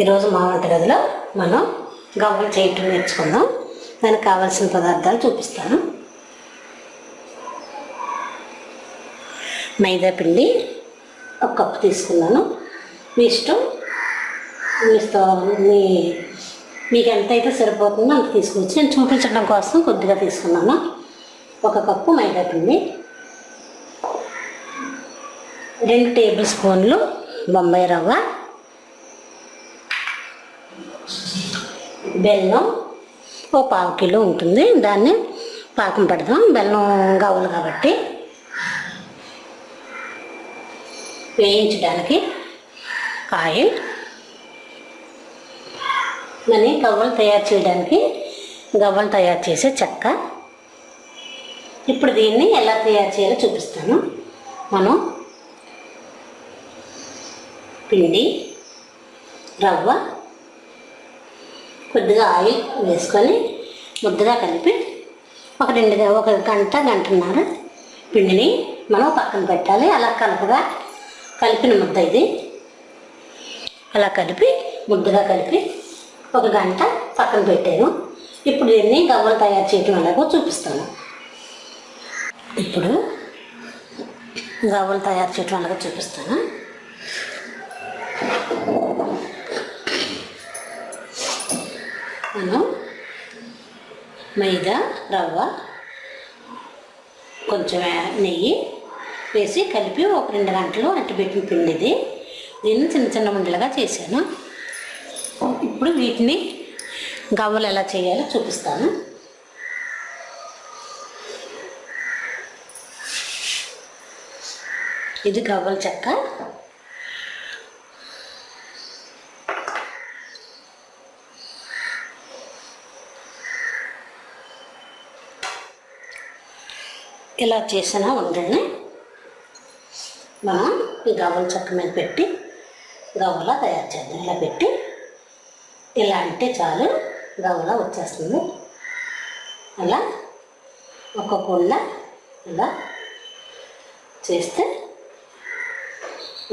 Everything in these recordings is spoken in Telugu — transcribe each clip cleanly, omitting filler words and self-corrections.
ఈరోజు మా వంటగదిలో మనం గవ్వలు చేయటం నేర్చుకుందాం. దానికి కావాల్సిన పదార్థాలు చూపిస్తాను. మైదా పిండి 1 కప్పు తీసుకున్నాను. మీ ఇష్టం, మీకు ఎంతైతే సరిపోతుందో అంత తీసుకోవచ్చు. నేను చూపించడం కోసం కొద్దిగా తీసుకున్నాను. 1 కప్పు మైదా పిండి, 2 టేబుల్ స్పూన్లు బొంబాయి రవ్వ, బెల్లం 1/4 కిలో ఉంటుంది. దాన్ని పాకం పెడదాం. బెల్లం గవ్వలు కాబట్టి వేయించడానికి ఆయిల్, మరి గవ్వలు తయారు చేయడానికి గవ్వలు తయారు చేసే చెక్క. ఇప్పుడు దీన్ని ఎలా తయారు చేయాలో చూపిస్తాను. మనం పిండి, రవ్వ, కొద్దిగా ఆయిల్ వేసుకొని ముద్దగా కలిపి ఒక గంటన్నర పిండిని మనం పక్కన పెట్టాలి. అలా కలిపిన ముద్ద ఇది. అలా ముద్దగా కలిపి 1 గంట పక్కన పెట్టాను. ఇప్పుడు దీన్ని గవ్వలు తయారు చేయడం ఎలాగో చూపిస్తాను. ఇప్పుడు గవ్వలు తయారు చేయడం ఎలాగో చూపిస్తాను. మనం మైదా, రవ్వ, కొంచెం నెయ్యి వేసి కలిపి 1-2 గంటలు అట్టబెట్టిన పిండి ఇది. దీన్ని చిన్న ఉండలుగా చేశాను. ఇప్పుడు వీటిని గవ్వలు ఎలా చేయాలో చూపిస్తాను. ఇది గవ్వల చెక్క. ఇలా చేసిన ఉండని మనం ఈ గవ్వల చెక్క మీద పెట్టి గవ్వలా తయారు చేద్దాం. ఇలా పెట్టి ఇలా అంటే చాలు, గవ్వలా వచ్చేస్తుంది. అలా ఒక్కొక్క ఇలా చేస్తే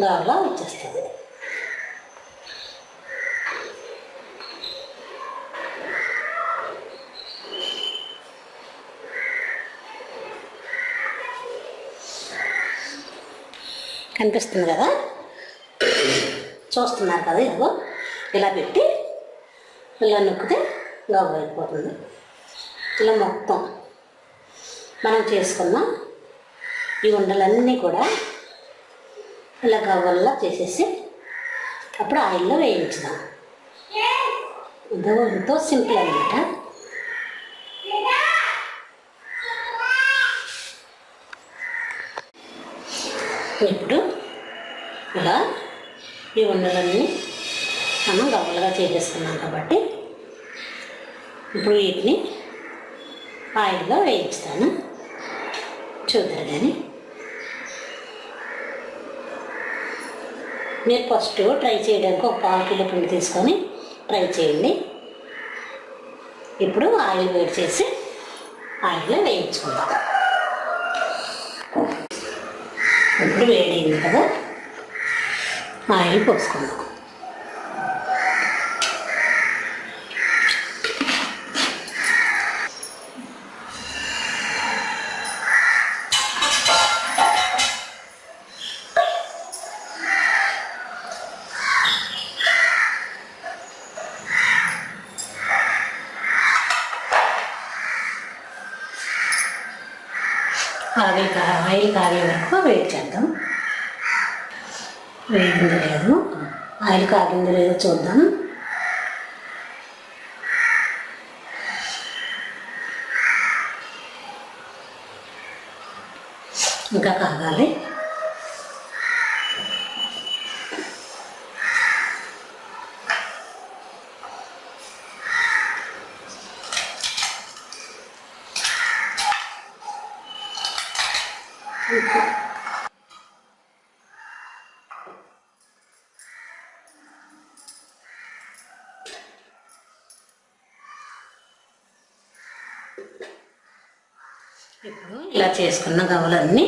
గవ్వలా వచ్చేస్తుంది. కనిపిస్తుంది కదా, చూస్తున్నారు కదా. ఇదిగో ఇలా పెట్టి ఇలా నొక్కితే గవ్వ అయిపోతుంది. ఇలా మొత్తం మనం చేసుకున్న ఈ ఉండలన్నీ కూడా ఇలా గవ్వల్లా చేసేసి అప్పుడు ఆయిల్లో వేయించుదాం. ఎంతో సింపుల్ అన్నమాట. ఇప్పుడు ఇలా ఈ ఉండలన్నీ మనం గవ్వలుగా చేసేసుకున్నాం కాబట్టి ఇప్పుడు వీటిని ఆయిల్లో వేయించుతాను. చూద్దరు కానీ మీరు ఫస్ట్ ట్రై చేయడానికి 1/4 కిలో పిండి తీసుకొని ట్రై చేయండి. ఇప్పుడు ఆయిల్ వేడి చేసి ఆయిల్లో వేయించుకుందాం. ఇప్పుడు వేడైంది కదా, ఆయిల్ పోసుకుందాం. ఆయిల్ కాగే వరకు వెయిట్ చేద్దాం. వేగింది లేదు, ఆయిల్ కాగింది లేదో చూద్దాం. ఇంకా కాగాలి. ఇప్పుడు ఇలా చేసుకున్న గవ్వలన్నీ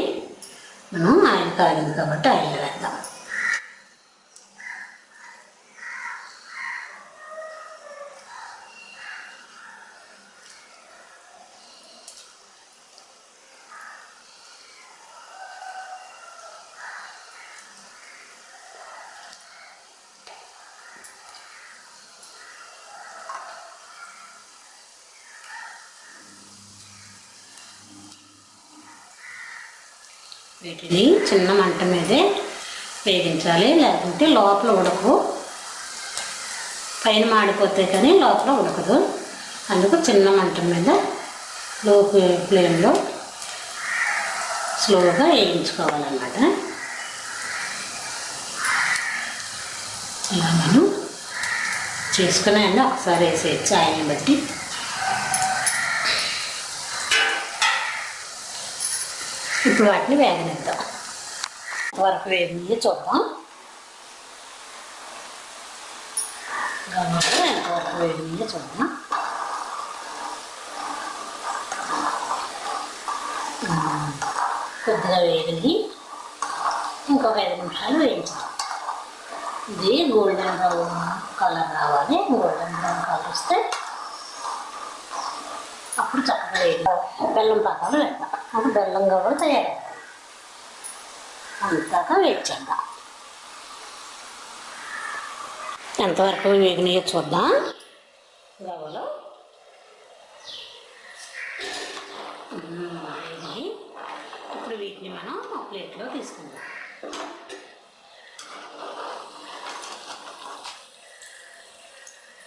మనం ఆయిల్ కాగింది కాబట్టి ఆయిల్ వేద్దాం. వీటిని చిన్న మంట మీదే వేగించాలి, లేకుంటే లోపల ఉడకవు. పైన మాడిపోతే కానీ లోపల ఉడకదు. అందుకు చిన్న మంట మీద లో ఫ్లేమ్లో స్లోగా వేయించుకోవాలన్నమాట. ఇలా మనం చేసుకున్నాయని ఒకసారి వేసేయచ్చు ఆయిల్ని బట్టి. ఇప్పుడు వాటిని వేగనిద్దాం. వరకు వేగి చూద్దాం. గమనించి ఎంతవరకు వేగి చూద్దాం. కొద్దిగా వేగింది, ఇంకొక 5 నిమిషాలు వేయించాలి. ఇది గోల్డెన్ బ్రౌన్ కలర్ రావాలి. గోల్డెన్ బ్రౌన్ కలర్ వస్తే అప్పుడు చక్కగా వేయాలి. బెల్లం పాకాలు వేద్దాం. అప్పుడు బెల్లం గవ్వలు తయారు అంతాక వేయించేద్దాం. ఎంతవరకు వేగినాయో చూద్దాం. గవ్వలు వేగినాయి. ఇప్పుడు వీటిని మనం ఒక ప్లేట్లో తీసుకుందాం.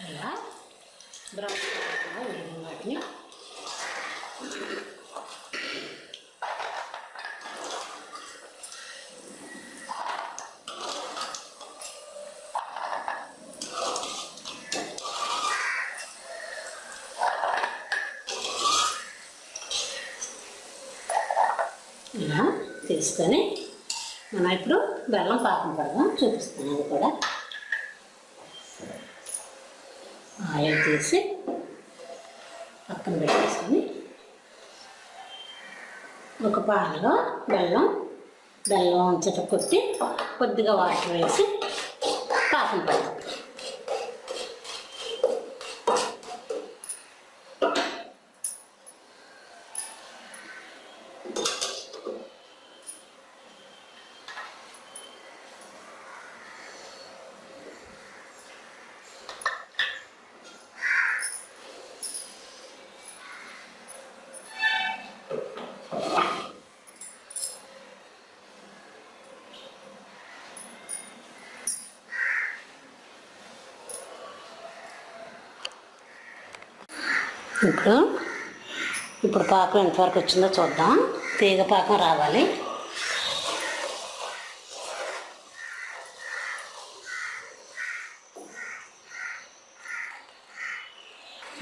ఇలా బ్రౌన్ కలర్లో వేగిన వాటిని ఇలా తీసుకొని మనం ఇప్పుడు బెల్లం పాకం పడదాం. చూపిస్తాను. అది కూడా ఆయిల్ తీసి పక్కన పెట్టేసుకొని ఒక పాలలో బెల్లం చెట్ట కొట్టి కొద్దిగా వాటర్ వేసి పాకం పడదాం. ఇప్పుడు పాకం ఎంతవరకు వచ్చిందో చూద్దాం. తీగ పాకం రావాలి.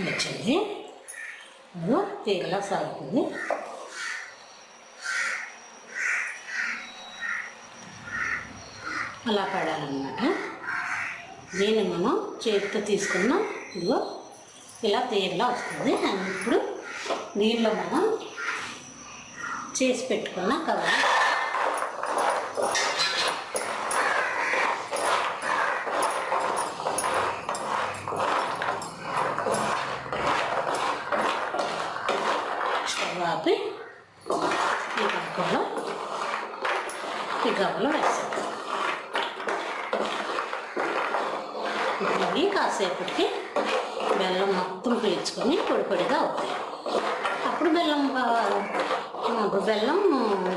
వచ్చింది. తీగలా సాగుతుంది. అలా పడాలన్నమాట. దీన్ని మనం చేతితో తీసుకున్నాం. ఇదిగో ఇలా తీగలా వస్తుంది. ఇప్పుడు దీనిలో మనం చేసి పెట్టుకున్న కవర్ స్టవ్ ఆపి ఈ గవ్వలో వేసాం. ఇవి కాసేపటికి బెల్లం మొత్తం పీల్చుకొని పొడి పొడిగా అవుతాయి. అప్పుడు బెల్లం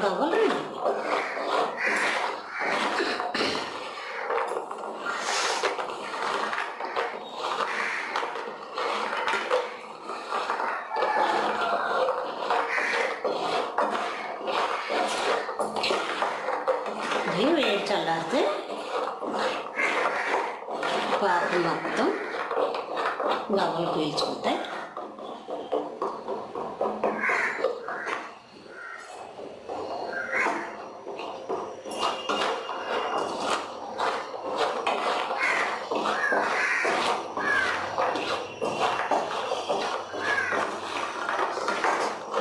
గవ్వలు ఇది వేడి చల్లారితే పాకం మొత్తం గవ్వలు పీల్చుకుంటాయి.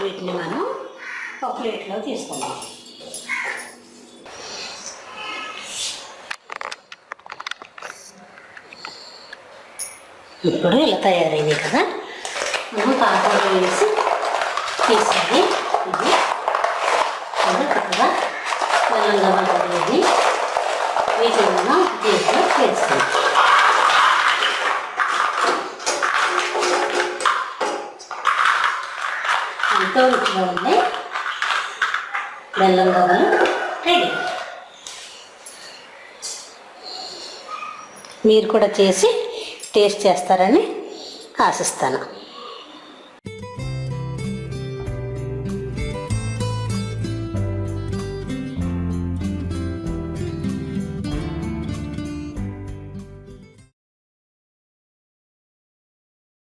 వీటిని మనం ఒక ప్లేట్లో తీసుకుందాం. ఇప్పుడు ఇలా తయారైంది కదా, మనం పాకంలో వేసి తీసేది. ఇది చక్కగా బెల్లంగా పడుతుంది. వీటిని మనం దీంట్లో వేస్తాం. ఎంతో రుచిగా ఉంది. బెల్లం గవ్వలు రెడీ. మీరు కూడా చేసి టేస్ట్ చేస్తారని ఆశిస్తాను.